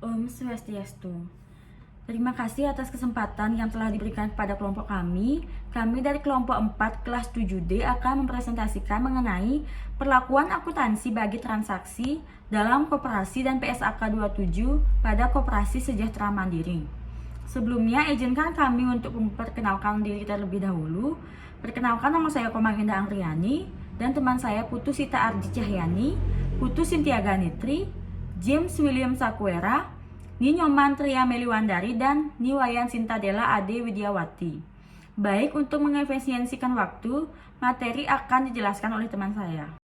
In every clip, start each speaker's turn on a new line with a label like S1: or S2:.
S1: Om Swastiastu. Terima kasih atas kesempatan yang telah diberikan kepada kelompok kami. Kami dari kelompok 4 kelas 7D akan mempresentasikan mengenai perlakuan akuntansi bagi transaksi dalam koperasi dan PSAK 27 pada Koperasi Sejahtera Mandiri. Sebelumnya, izinkan kami untuk memperkenalkan diri terlebih dahulu. Perkenalkan, nama saya Komang Indah Angriani dan teman saya Putu Sita Ardi Cahyani, Putu Sintia Ganitri, James William Sakuera, Ninyoman Tria Meliwandari, dan Niwayan Sintadela Ade Widiawati. Baik, untuk mengefisiensikan waktu, materi akan dijelaskan oleh teman saya.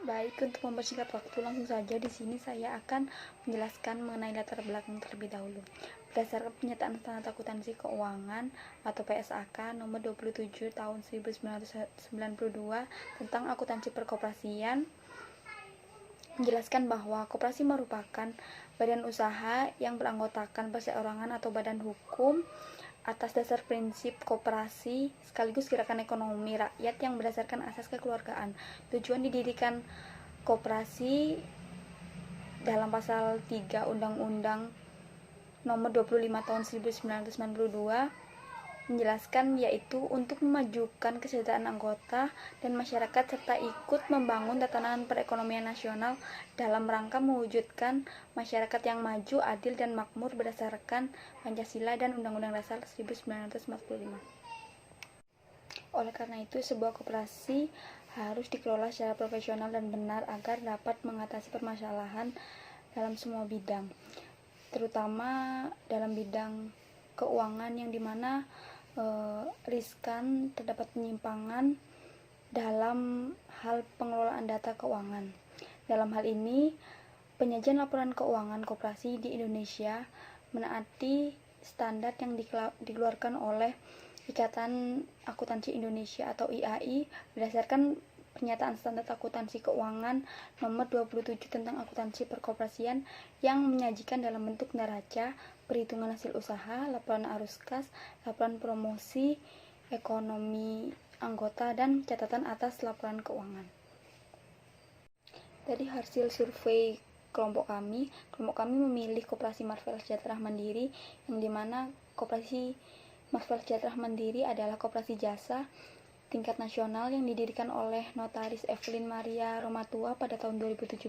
S2: Baik, untuk mempersingkat waktu, langsung saja di sini saya akan menjelaskan mengenai latar belakang terlebih dahulu. Berdasarkan Pernyataan Standar Akuntansi Keuangan atau PSAK nomor 27 tahun 1992 tentang akuntansi perkoperasian, menjelaskan bahwa koperasi merupakan badan usaha yang beranggotakan perseorangan atau badan hukum atas dasar prinsip koperasi sekaligus gerakan ekonomi rakyat yang berdasarkan asas kekeluargaan. Tujuan didirikan koperasi dalam pasal 3 Undang-Undang nomor 25 tahun 1992 menjelaskan, yaitu untuk memajukan kesejahteraan anggota dan masyarakat serta ikut membangun tatanan perekonomian nasional dalam rangka mewujudkan masyarakat yang maju, adil, dan makmur berdasarkan Pancasila dan Undang-Undang Dasar 1945. Oleh karena itu, sebuah koperasi harus dikelola secara profesional dan benar agar dapat mengatasi permasalahan dalam semua bidang, terutama dalam bidang keuangan yang dimana riskan terdapat penyimpangan dalam hal pengelolaan data keuangan. Dalam hal ini, penyajian laporan keuangan koperasi di Indonesia menaati standar yang dikeluarkan oleh Ikatan Akuntansi Indonesia atau IAI berdasarkan Pernyataan Standar Akuntansi Keuangan nomor 27 tentang akuntansi perkoperasian yang menyajikan dalam bentuk neraca, perhitungan hasil usaha, laporan arus kas, laporan promosi ekonomi anggota, dan catatan atas laporan keuangan. Dari hasil survei kelompok kami memilih Koperasi Marvel Sejahtera Mandiri, yang dimana Koperasi Marvel Sejahtera Mandiri adalah koperasi jasa tingkat nasional yang didirikan oleh Notaris Evelyn Maria Romatua pada tahun 2017,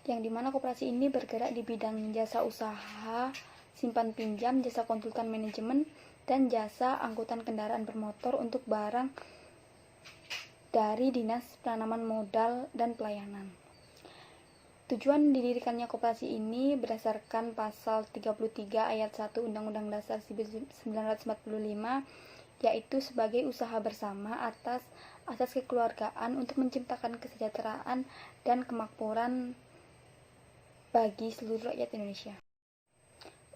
S2: yang dimana koperasi ini bergerak di bidang jasa usaha, simpan pinjam, jasa konsultan manajemen, dan jasa angkutan kendaraan bermotor untuk barang dari Dinas Penanaman Modal dan Pelayanan. Tujuan didirikannya koperasi ini berdasarkan pasal 33 ayat 1 Undang-Undang Dasar 1945, yaitu sebagai usaha bersama atas asas kekeluargaan untuk menciptakan kesejahteraan dan kemakmuran bagi seluruh rakyat Indonesia.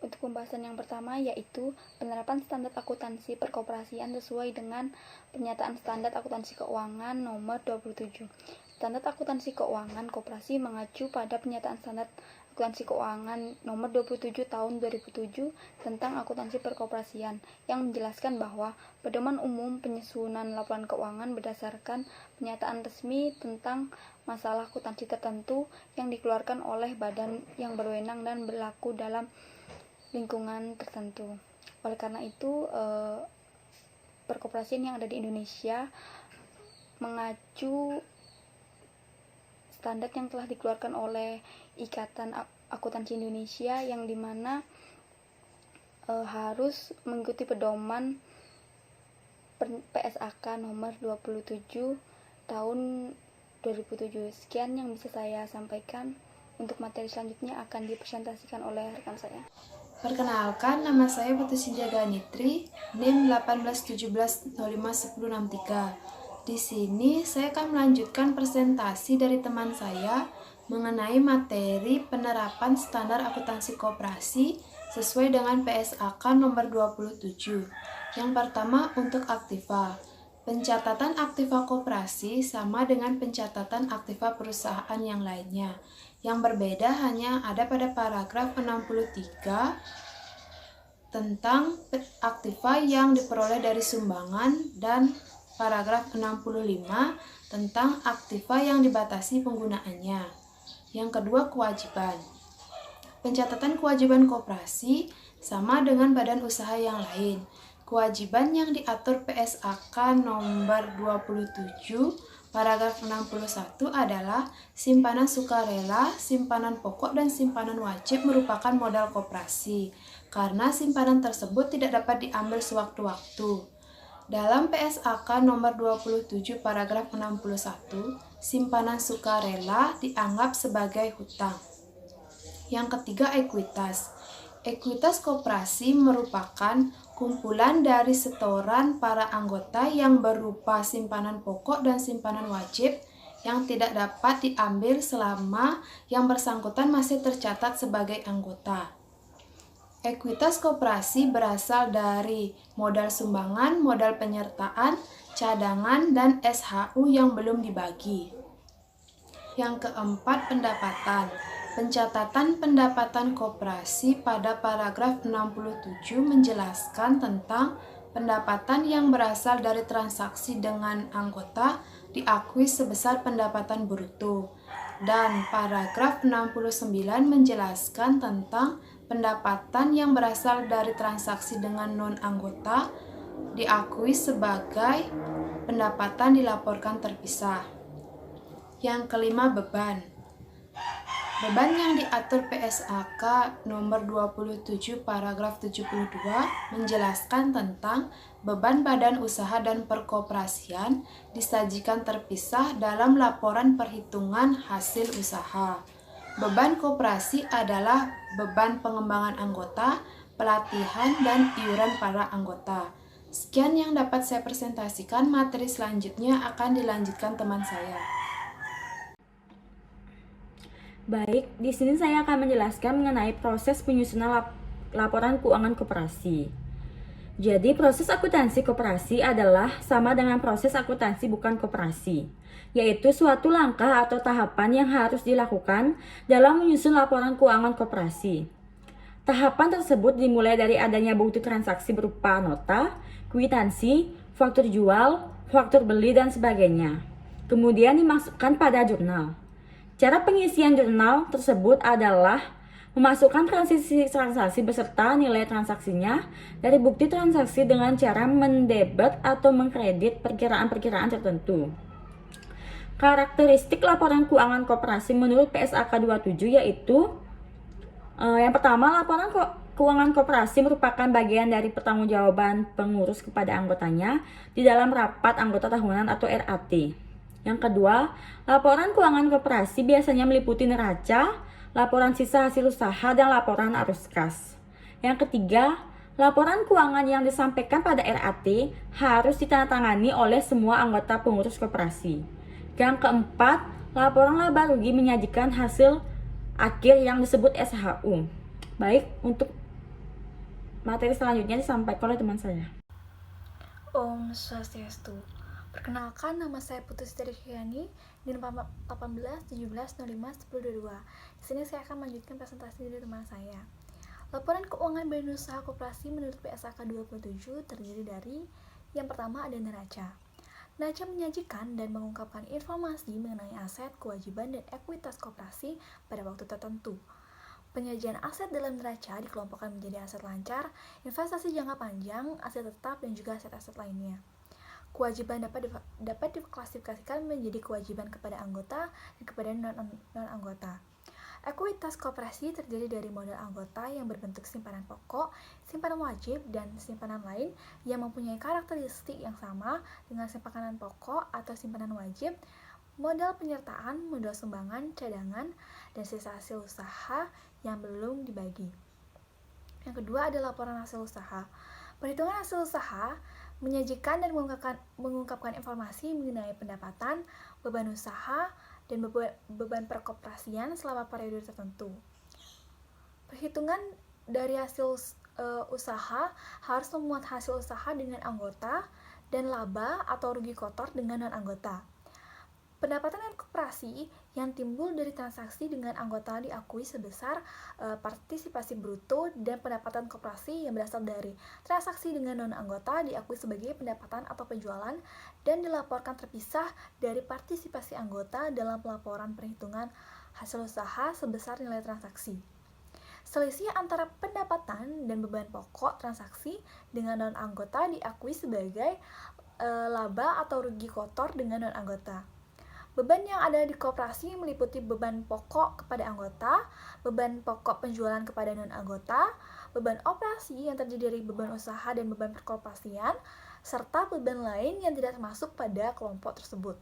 S2: Untuk pembahasan yang pertama, yaitu penerapan standar akuntansi perkoperasian sesuai dengan Pernyataan Standar Akuntansi Keuangan nomor 27. Standar akuntansi keuangan koperasi mengacu pada Pernyataan Standar Akuntansi Keuangan nomor 27 tahun 2007 tentang akuntansi perkoperasian, yang menjelaskan bahwa pedoman umum penyusunan laporan keuangan berdasarkan pernyataan resmi tentang masalah akuntansi tertentu yang dikeluarkan oleh badan yang berwenang dan berlaku dalam lingkungan tertentu. Oleh karena itu, perkoperasian yang ada di Indonesia mengacu standar yang telah dikeluarkan oleh Ikatan Akuntansi Indonesia, yang dimana harus mengikuti pedoman PSAK nomor 27 tahun 2007. Sekian yang bisa saya sampaikan. Untuk materi selanjutnya akan dipresentasikan oleh rekan saya.
S3: Perkenalkan, nama saya Putu Sintia Ganitri, NIM 1817051063. Di sini saya akan melanjutkan presentasi dari teman saya mengenai materi penerapan standar akuntansi koperasi sesuai dengan PSAK nomor 27. Yang pertama, untuk aktiva. Pencatatan aktiva koperasi sama dengan pencatatan aktiva perusahaan yang lainnya. Yang berbeda hanya ada pada paragraf 63 tentang aktiva yang diperoleh dari sumbangan dan paragraf 65 tentang aktiva yang dibatasi penggunaannya. Yang kedua, kewajiban. Pencatatan kewajiban koperasi sama dengan badan usaha yang lain. Kewajiban yang diatur PSAK nomor 27 paragraf 61 adalah simpanan sukarela, simpanan pokok, dan simpanan wajib merupakan modal koperasi, karena simpanan tersebut tidak dapat diambil sewaktu-waktu. Dalam PSAK nomor 27 paragraf 61, simpanan sukarela dianggap sebagai hutang. Yang ketiga, ekuitas. Ekuitas koperasi merupakan kumpulan dari setoran para anggota yang berupa simpanan pokok dan simpanan wajib yang tidak dapat diambil selama yang bersangkutan masih tercatat sebagai anggota. Ekuitas koperasi berasal dari modal sumbangan, modal penyertaan, cadangan, dan SHU yang belum dibagi. Yang keempat, pendapatan. Pencatatan pendapatan koperasi pada paragraf 67 menjelaskan tentang pendapatan yang berasal dari transaksi dengan anggota diakui sebesar pendapatan bruto. Dan paragraf 69 menjelaskan tentang pendapatan yang berasal dari transaksi dengan non-anggota diakui sebagai pendapatan dilaporkan terpisah. Yang kelima, beban. Beban yang diatur PSAK nomor 27 paragraf 72 menjelaskan tentang beban badan usaha dan perkoperasian disajikan terpisah dalam laporan perhitungan hasil usaha. Beban koperasi adalah beban pengembangan anggota, pelatihan, dan iuran para anggota. Sekian yang dapat saya presentasikan, materi selanjutnya akan dilanjutkan teman saya.
S1: Baik, di sini saya akan menjelaskan mengenai proses penyusunan laporan keuangan koperasi. Jadi, proses akuntansi koperasi adalah sama dengan proses akuntansi bukan koperasi, yaitu suatu langkah atau tahapan yang harus dilakukan dalam menyusun laporan keuangan koperasi. Tahapan tersebut dimulai dari adanya bukti transaksi berupa nota, kwitansi, faktur jual, faktur beli, dan sebagainya. Kemudian dimasukkan pada jurnal. Cara pengisian jurnal tersebut adalah memasukkan transaksi beserta nilai transaksinya dari bukti transaksi dengan cara mendebet atau mengkredit perkiraan-perkiraan tertentu. Karakteristik laporan keuangan koperasi menurut PSAK 27 yaitu yang pertama, laporan keuangan koperasi merupakan bagian dari pertanggungjawaban pengurus kepada anggotanya di dalam rapat anggota tahunan atau RAT. Yang kedua, laporan keuangan koperasi biasanya meliputi neraca, laporan sisa hasil usaha, dan laporan arus kas. Yang ketiga, laporan keuangan yang disampaikan pada RAT harus ditandatangani oleh semua anggota pengurus koperasi. Yang keempat, laporan laba rugi menyajikan hasil akhir yang disebut SHU. Baik, untuk materi selanjutnya disampaikan oleh teman saya.
S2: Om Swastiastu. Perkenalkan, nama saya Putri Siti Riani, NIM 18 17 05 10 22. Di sini saya akan melanjutkan presentasi dari teman saya. Laporan keuangan badan usaha koperasi menurut PSAK 27 terdiri dari yang pertama ada neraca. Neraca menyajikan dan mengungkapkan informasi mengenai aset, kewajiban, dan ekuitas koperasi pada waktu tertentu. Penyajian aset dalam neraca dikelompokkan menjadi aset lancar, investasi jangka panjang, aset tetap, dan juga aset-aset lainnya. Kewajiban dapat diklasifikasikan menjadi kewajiban kepada anggota dan kepada non-anggota. Ekuitas koperasi terdiri dari modal anggota yang berbentuk simpanan pokok, simpanan wajib, dan simpanan lain yang mempunyai karakteristik yang sama dengan simpanan pokok atau simpanan wajib, modal penyertaan, modal sumbangan, cadangan, dan sisa hasil usaha yang belum dibagi. Yang kedua ada laporan hasil usaha. Perhitungan hasil usaha menyajikan dan mengungkapkan informasi mengenai pendapatan, beban usaha, dan beban perkoperasian selama periode tertentu. Perhitungan dari hasil usaha harus memuat hasil usaha dengan anggota dan laba atau rugi kotor dengan non-anggota.
S4: Pendapatan dan koperasi yang timbul dari transaksi dengan anggota diakui sebesar partisipasi bruto, dan pendapatan koperasi yang berasal dari transaksi dengan non-anggota diakui sebagai pendapatan atau penjualan dan dilaporkan terpisah dari partisipasi anggota dalam pelaporan perhitungan hasil usaha sebesar nilai transaksi. Selisih antara pendapatan dan beban pokok transaksi dengan non-anggota diakui sebagai laba atau rugi kotor dengan non-anggota. Beban yang ada di koperasi meliputi beban pokok kepada anggota, beban pokok penjualan kepada non-anggota, beban operasi yang terdiri dari beban usaha dan beban perkoperasian, serta beban lain yang tidak termasuk pada kelompok tersebut.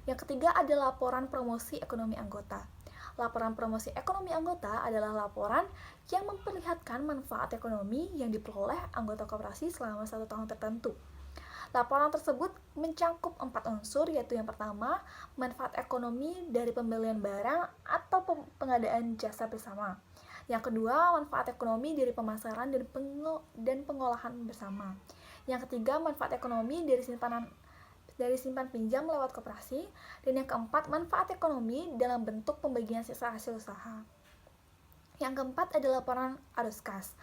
S4: Yang ketiga ada laporan promosi ekonomi anggota. Laporan promosi ekonomi anggota adalah laporan yang memperlihatkan manfaat ekonomi yang diperoleh anggota koperasi selama 1 tahun tertentu. Laporan tersebut mencakup 4 unsur, yaitu yang pertama, manfaat ekonomi dari pembelian barang atau pengadaan jasa bersama. Yang kedua, manfaat ekonomi dari pemasaran dan pengolahan bersama. Yang ketiga, manfaat ekonomi dari simpan pinjam lewat koperasi. Dan yang keempat, manfaat ekonomi dalam bentuk pembagian sisa hasil usaha. Yang keempat adalah laporan arus kas.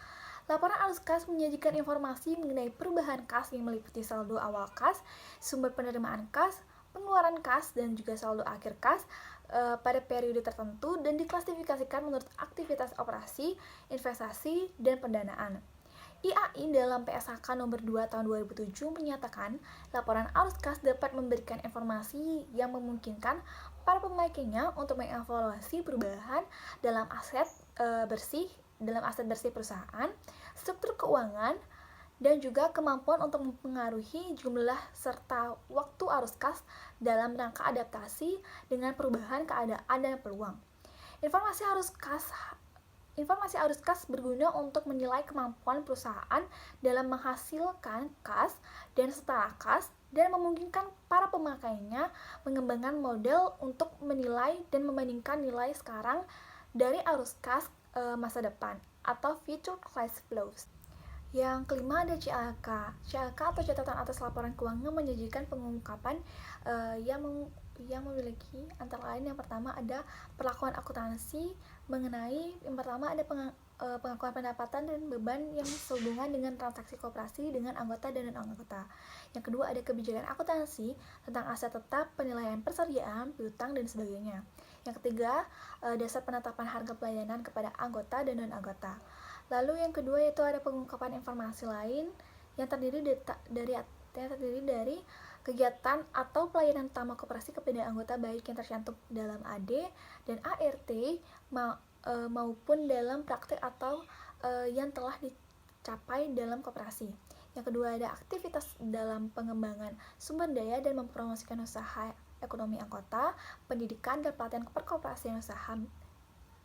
S4: Laporan arus kas menyajikan informasi mengenai perubahan kas yang meliputi saldo awal kas, sumber penerimaan kas, pengeluaran kas, dan juga saldo akhir kas pada periode tertentu dan diklasifikasikan menurut aktivitas operasi, investasi, dan pendanaan. IAI dalam PSAK nomor 2 tahun 2007 menyatakan laporan arus kas dapat memberikan informasi yang memungkinkan para pemakainya untuk mengevaluasi perubahan dalam aset bersih perusahaan, struktur keuangan, dan juga kemampuan untuk mempengaruhi jumlah serta waktu arus kas dalam rangka adaptasi dengan perubahan keadaan dan peluang. Informasi arus kas berguna untuk menilai kemampuan perusahaan dalam menghasilkan kas dan setara kas, dan memungkinkan para pemakainya mengembangkan model untuk menilai dan membandingkan nilai sekarang dari arus kas masa depan atau future cash flows. Yang kelima ada CAK. CAK atau catatan atas laporan keuangan menyajikan pengungkapan yang memiliki antara lain yang pertama ada perlakuan akuntansi mengenai yang pertama ada pengakuan pendapatan dan beban yang sehubungan dengan transaksi koperasi dengan anggota dan non-anggota. Yang kedua ada kebijakan akuntansi tentang aset tetap, penilaian persediaan, piutang, dan sebagainya. Yang ketiga, dasar penetapan harga pelayanan kepada anggota dan non-anggota. Lalu yang kedua yaitu ada pengungkapan informasi lain yang terdiri dari kegiatan atau pelayanan utama koperasi kepada anggota baik yang tercantum dalam AD dan ART maupun dalam praktik atau yang telah dicapai dalam koperasi. Yang kedua ada aktivitas dalam pengembangan sumber daya dan mempromosikan usaha ekonomi anggota, pendidikan dan pelatihan perkoperasian usaha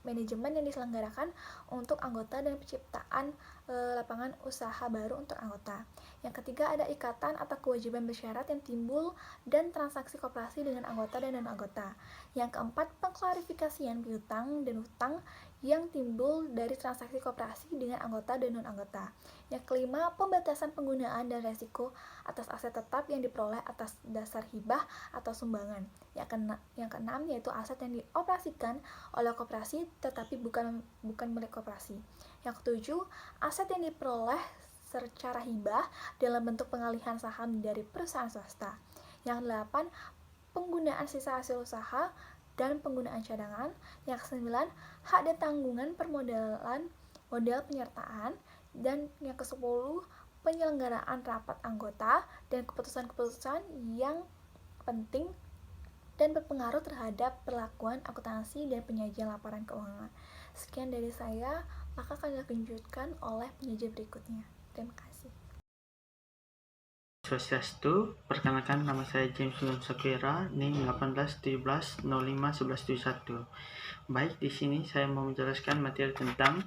S4: manajemen yang diselenggarakan untuk anggota dan penciptaan lapangan usaha baru untuk anggota. Yang ketiga ada ikatan atau kewajiban bersyarat yang timbul dan transaksi koperasi dengan anggota dan non-anggota. Yang keempat pengklarifikasian piutang dan hutang yang timbul dari transaksi koperasi dengan anggota dan non-anggota. Yang kelima, pembatasan penggunaan dan resiko atas aset tetap yang diperoleh atas dasar hibah atau sumbangan. Yang keenam yaitu aset yang dioperasikan oleh koperasi tetapi bukan milik koperasi. Yang ketujuh, aset yang diperoleh secara hibah dalam bentuk pengalihan saham dari perusahaan swasta. Yang delapan, penggunaan sisa hasil usaha dan penggunaan cadangan. Yang kesembilan, hak dan tanggungan permodalan modal penyertaan. Dan yang ke-10, penyelenggaraan rapat anggota dan keputusan-keputusan yang penting dan berpengaruh terhadap perlakuan akuntansi dan penyajian laporan keuangan. Sekian dari saya, maka akan dilanjutkan oleh penyajian berikutnya. Terima kasih.
S5: Swastiastu, perkenalkan nama saya James William Sakwira, NIM 1817051171. Baik, di sini saya mau menjelaskan materi tentang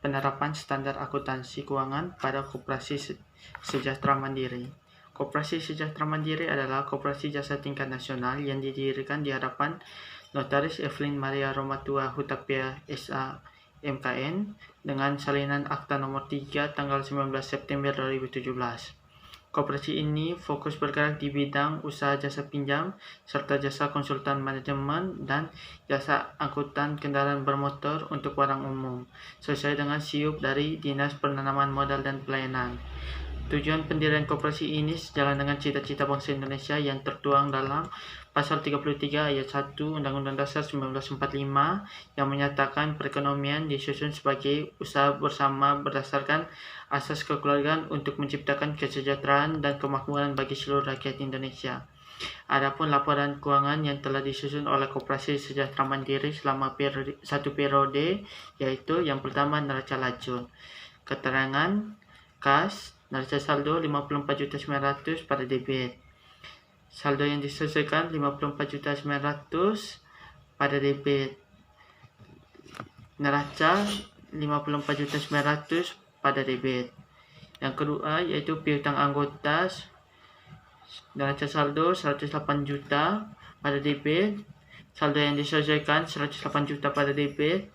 S5: penerapan standar akuntansi keuangan pada Koperasi Sejahtera Mandiri. Koperasi Sejahtera Mandiri adalah koperasi jasa tingkat nasional yang didirikan di hadapan Notaris Evelyn Maria Romatua Hutapea SA MKN dengan salinan akta nomor 3 tanggal 19 September 2017. Koperasi ini fokus bergerak di bidang usaha jasa pinjam, serta jasa konsultan manajemen dan jasa angkutan kendaraan bermotor untuk barang umum, sesuai dengan SIUP dari Dinas Penanaman Modal dan Pelayanan. Tujuan pendirian koperasi ini sejalan dengan cita-cita bangsa Indonesia yang tertuang dalam Pasal 33 Ayat 1 Undang-Undang Dasar 1945 yang menyatakan perekonomian disusun sebagai usaha bersama berdasarkan asas kekeluargaan untuk menciptakan kesejahteraan dan kemakmuran bagi seluruh rakyat Indonesia. Adapun laporan keuangan yang telah disusun oleh Koperasi Sejahtera Mandiri selama satu periode, yaitu yang pertama neraca lacur, keterangan kas, neraca saldo 54.900 pada debit, saldo yang diselesaikan 54.900 pada debit, neraca 54.900 pada debit. Yang kedua yaitu piutang anggota, neraca saldo 108 juta pada debit, saldo yang diselesaikan 108 juta pada debit,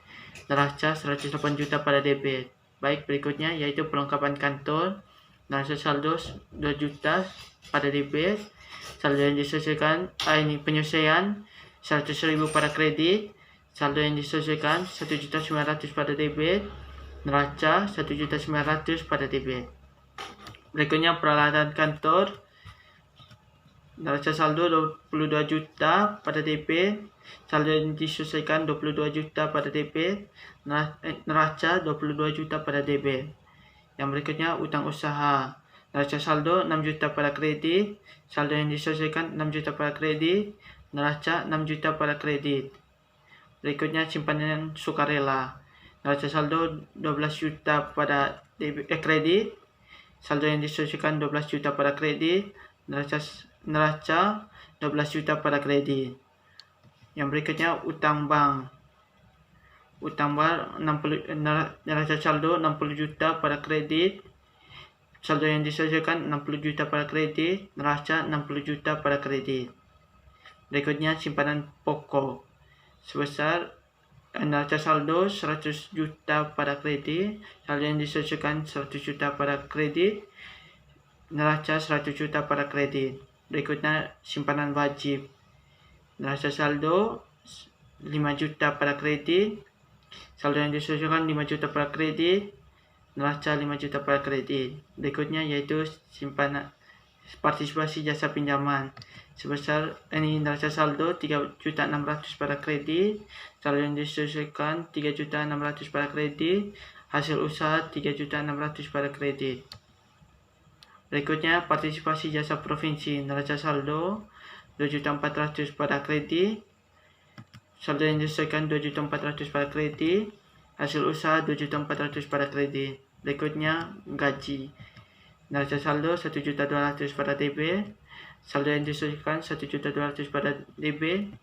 S5: neraca 108 juta pada debit. Baik, berikutnya yaitu perlengkapan kantor, neraca saldo 2 juta pada debit, saldo yang diselesaikan penyelesaian 100.000 pada kredit, saldo yang diselesaikan 1.900.000 pada debit, neraca 1.900.000 pada debit. Berikutnya peralatan kantor, neraca saldo 22 juta pada debit, saldo yang diselesaikan 22 juta pada debit, neraca 22 juta pada debit. Yang berikutnya utang usaha, neraca saldo 6 juta pada kredit, saldo yang diselesaikan 6 juta pada kredit, neraca 6 juta pada kredit. Berikutnya simpanan sukarela, neraca saldo 12 juta pada kredit, saldo yang diselesaikan 12 juta pada kredit, neraca 12 juta pada kredit. Yang berikutnya utang bank, neraca saldo 60 juta pada kredit, saldo yang diselesaikan 60 juta pada kredit, neraca 60 juta pada kredit. Berikutnya simpanan pokok sebesar neraca saldo 100 juta pada kredit, saldo yang diselesaikan 100 juta pada kredit, neraca 100 juta pada kredit. Berikutnya simpanan wajib, neraca saldo 5 juta pada kredit, saldo yang diselesaikan 5 juta pada kredit, neraca 5 juta pada kredit. Berikutnya yaitu simpanan partisipasi jasa pinjaman sebesar neraca saldo 3.600.000 pada kredit, saldo yang diselesaikan 3.600.000 pada kredit, hasil usaha 3.600.000 pada kredit. Berikutnya partisipasi jasa provinsi, neraca saldo 2.400.000 pada kredit, saldo yang diselesaikan 2.400.000 pada kredit, hasil usaha 2.400.000 pada kredit. Berikutnya gaji, neraca saldo 1.200.000 pada debit, saldo yang diselesaikan 1.200.000 pada debit,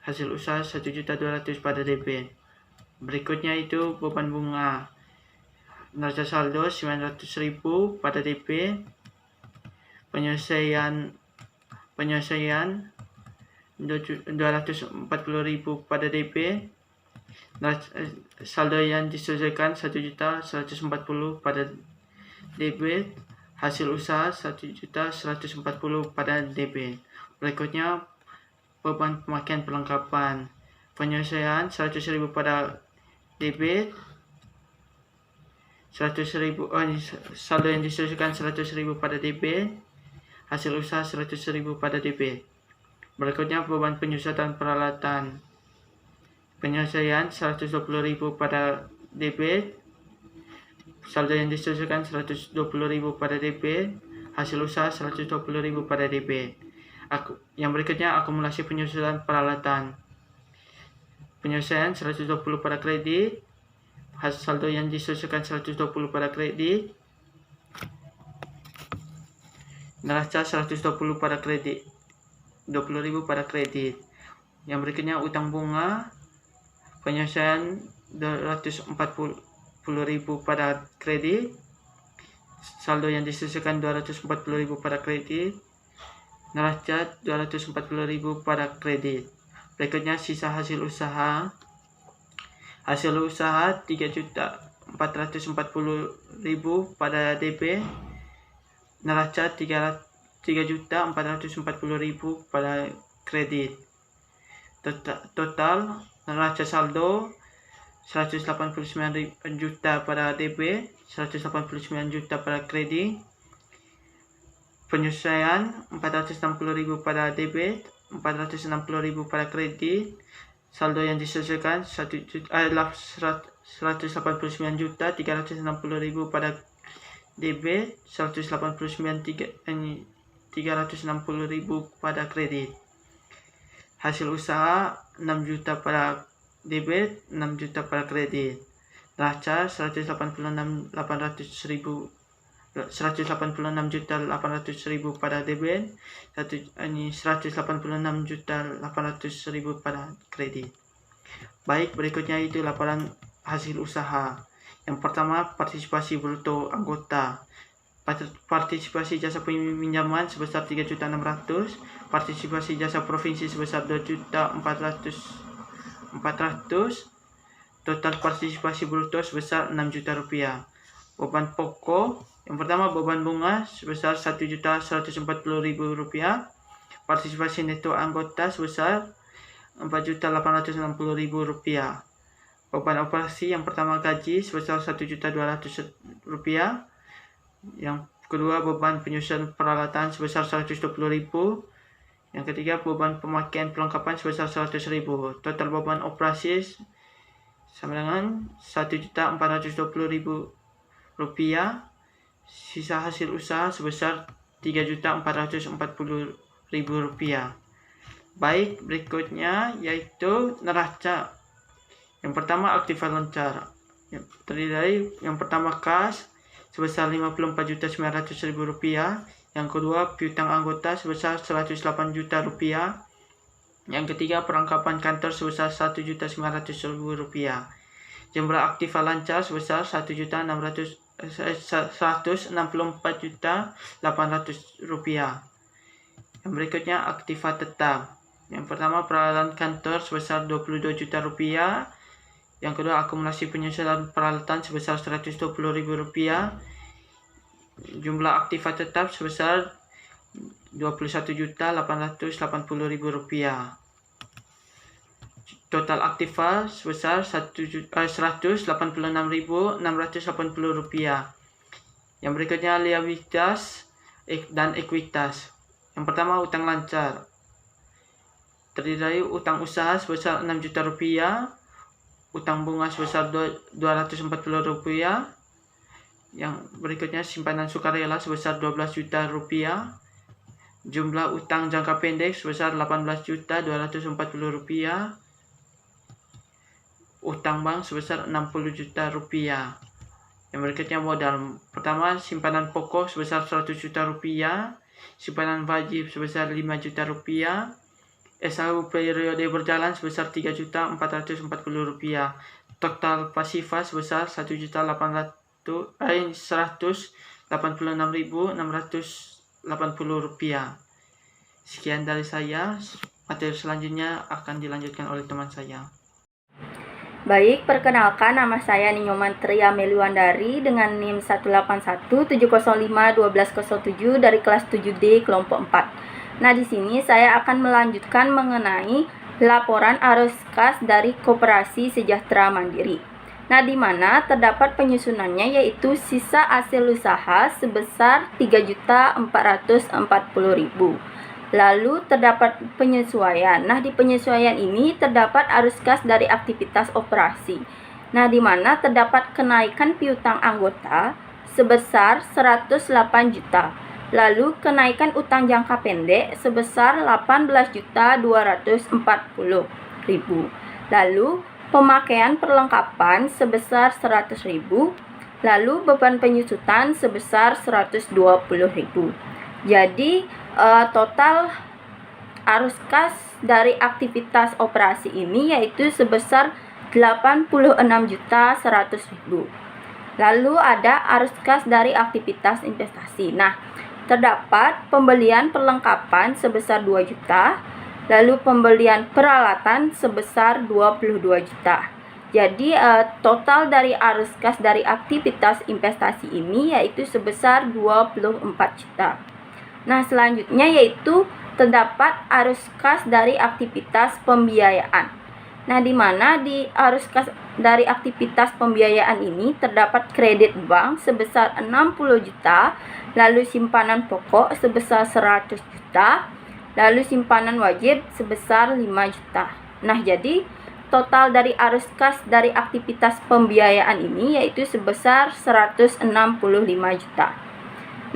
S5: hasil usaha 1.200.000 pada debit. Berikutnya itu beban bunga, neraca saldo 900.000 pada debit, penyelesaian 240.000 pada DP, saldo yang diselesaikan 1.140.000 pada DP, hasil usaha 1.140.000 pada DP. Berikutnya beban pemakaian perlengkapan, penyelesaian 100.000 pada DP, 100.000 saldo yang diselesaikan 100.000 pada DP, hasil usaha 100.000 pada DP. Berikutnya beban penyusutan peralatan, penyelesaian 120.000 pada DP, saldo yang diselesaikan 120.000 pada DP, hasil usaha 120.000 pada DP. Yang berikutnya akumulasi penyusutan peralatan, penyelesaian 120 pada kredit, hasil saldo yang diselesaikan 120 pada kredit, neraca 120 pada kredit, 20.000 pada kredit. Yang berikutnya utang bunga, penyelesaian 240.000 pada kredit, saldo yang diselesaikan 240.000 pada kredit, neraca 240.000 pada kredit. Berikutnya sisa hasil usaha, 3.440.000 pada DP, neraca 3.440.000 pada kredit. Total neraca saldo 189 juta pada DB, 189 juta pada kredit. Penyesuaian 460.000 pada DB, 460.000 pada kredit. Saldo yang disesuaikan adalah 189 juta 360.000 pada DB, 360.000 pada kredit. Hasil usaha 6 juta pada DB, 6 juta pada kredit. Neraca 186 juta 800.000 pada DB, 186 juta 800.000 pada kredit. Baik, berikutnya itu laporan hasil usaha. Yang pertama, partisipasi bruto anggota. Partisipasi jasa pinjaman sebesar 3.600.000, partisipasi jasa provinsi sebesar 2.400.000, total partisipasi bruto sebesar 6 juta rupiah. Beban pokok, yang pertama beban bunga sebesar 1.140.000 rupiah, partisipasi neto anggota sebesar 4.860.000 rupiah. Beban operasi, yang pertama gaji sebesar 1.200.000 rupiah. Yang kedua beban penyusunan peralatan sebesar 120.000. Yang ketiga beban pemakaian perlengkapan sebesar 100.000. Total beban operasi sama dengan 1.420.000 rupiah. Sisa hasil usaha sebesar 3.440.000 rupiah. Baik, berikutnya yaitu neraca. Yang pertama aktiva lancar. Terdiri dari yang pertama kas sebesar 54.900.000 rupiah. Yang kedua piutang anggota sebesar 108 juta rupiah. Yang ketiga perlengkapan kantor sebesar 1.900.000 rupiah. Jumlah aktiva lancar sebesar 164.800 rupiah. Yang berikutnya aktiva tetap. Yang pertama peralatan kantor sebesar 22 juta rupiah. Yang kedua akumulasi penyusunan peralatan sebesar 120.000 rupiah. Jumlah aktiva tetap sebesar 21.880.000 rupiah. Total aktiva sebesar 186.680 rupiah. Yang berikutnya liabilitas dan ekuitas. Yang pertama utang lancar. Terdiri dari utang usaha sebesar 6 juta rupiah, utang bunga sebesar 240 rupiah. Yang berikutnya simpanan sukarela sebesar 12 juta rupiah. Jumlah utang jangka pendek sebesar 18.240 rupiah. Utang bank sebesar 60 juta rupiah. Yang berikutnya modal. Pertama simpanan pokok sebesar 100 juta rupiah. Simpanan wajib sebesar 5 juta rupiah. SHU periode berjalan sebesar 3.440 rupiah. Total pasifa sebesar 1.186.680 rupiah. Sekian dari saya. Materi selanjutnya akan dilanjutkan oleh teman saya.
S1: Baik, perkenalkan nama saya Ninyoman Tria Meliwandari dengan NIM 18170512107 dari kelas 7D kelompok 4. Nah, di sini saya akan melanjutkan mengenai laporan arus kas dari Koperasi Sejahtera Mandiri. Nah, di mana terdapat penyusunannya yaitu sisa hasil usaha sebesar 3.440.000. Lalu terdapat penyesuaian. Nah, di penyesuaian ini terdapat arus kas dari aktivitas operasi. Nah, di mana terdapat kenaikan piutang anggota sebesar 108 juta. Lalu kenaikan utang jangka pendek sebesar 18.240.000. Lalu pemakaian perlengkapan sebesar 100.000. Lalu beban penyusutan sebesar 120.000. Jadi total arus kas dari aktivitas operasi ini yaitu sebesar 86.100.000. Lalu ada arus kas dari aktivitas investasi. Nah, terdapat pembelian perlengkapan sebesar 2 juta, lalu pembelian peralatan sebesar 22 juta. Jadi total dari arus kas dari aktivitas investasi ini yaitu sebesar 24 juta. Nah, selanjutnya yaitu terdapat arus kas dari aktivitas pembiayaan. Nah, di mana di arus kas dari aktivitas pembiayaan ini terdapat kredit bank sebesar 60 juta, lalu simpanan pokok sebesar 100 juta, lalu simpanan wajib sebesar 5 juta. Nah, jadi total dari arus kas dari aktivitas pembiayaan ini yaitu sebesar 165 juta.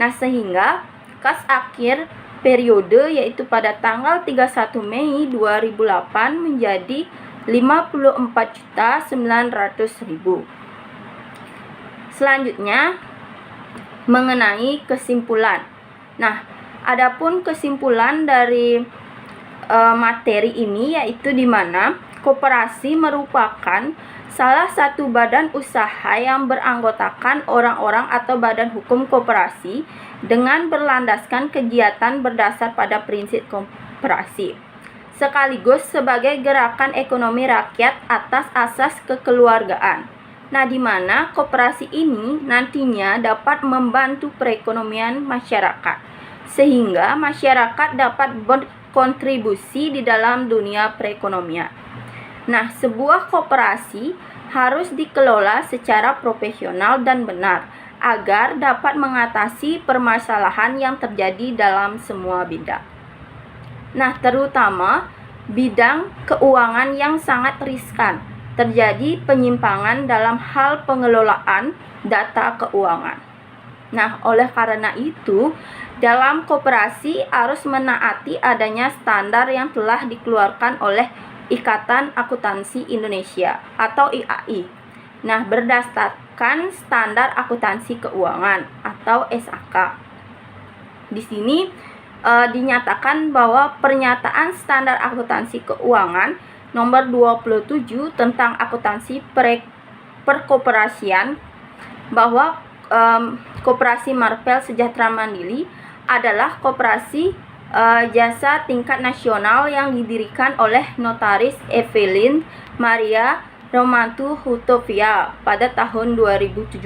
S1: Nah, sehingga kas akhir periode yaitu pada tanggal 31 Mei 2008 menjadi 54.900.000. Selanjutnya mengenai kesimpulan. Nah, adapun kesimpulan dari materi ini yaitu di mana koperasi merupakan salah satu badan usaha yang beranggotakan orang-orang atau badan hukum koperasi dengan berlandaskan kegiatan berdasar pada prinsip koperasi, sekaligus sebagai gerakan ekonomi rakyat atas asas kekeluargaan. Nah, di mana koperasi ini nantinya dapat membantu perekonomian masyarakat, sehingga masyarakat dapat berkontribusi di dalam dunia perekonomian. Nah, sebuah koperasi harus dikelola secara profesional dan benar agar dapat mengatasi permasalahan yang terjadi dalam semua bidang. Nah, terutama bidang keuangan yang sangat riskan. Terjadi penyimpangan dalam hal pengelolaan data keuangan. Nah, oleh karena itu, dalam koperasi harus menaati adanya standar yang telah dikeluarkan oleh Ikatan Akuntansi Indonesia atau IAI. Nah, berdasarkan standar akuntansi keuangan atau SAK. Di sini dinyatakan bahwa pernyataan standar akuntansi keuangan nomor 27 tentang akuntansi perkoperasian bahwa Koperasi Marvel Sejahtera Mandiri adalah koperasi jasa tingkat nasional yang didirikan oleh Notaris Evelyn Maria Romantu Hutovia pada tahun 2017.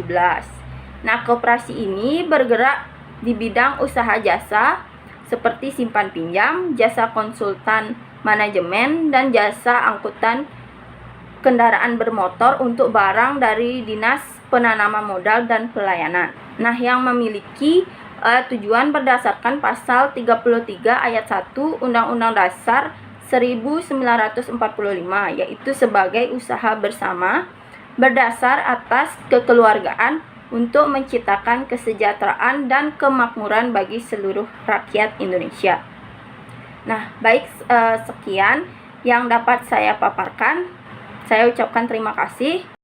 S1: Nah, koperasi ini bergerak di bidang usaha jasa seperti simpan pinjam, jasa konsultan manajemen, dan jasa angkutan kendaraan bermotor untuk barang dari Dinas Penanaman Modal dan Pelayanan. Nah, yang memiliki tujuan berdasarkan pasal 33 ayat 1 Undang-Undang Dasar 1945, yaitu sebagai usaha bersama berdasar atas kekeluargaan untuk menciptakan kesejahteraan dan kemakmuran bagi seluruh rakyat Indonesia. Nah, baik, sekian yang dapat saya paparkan. Saya ucapkan terima kasih.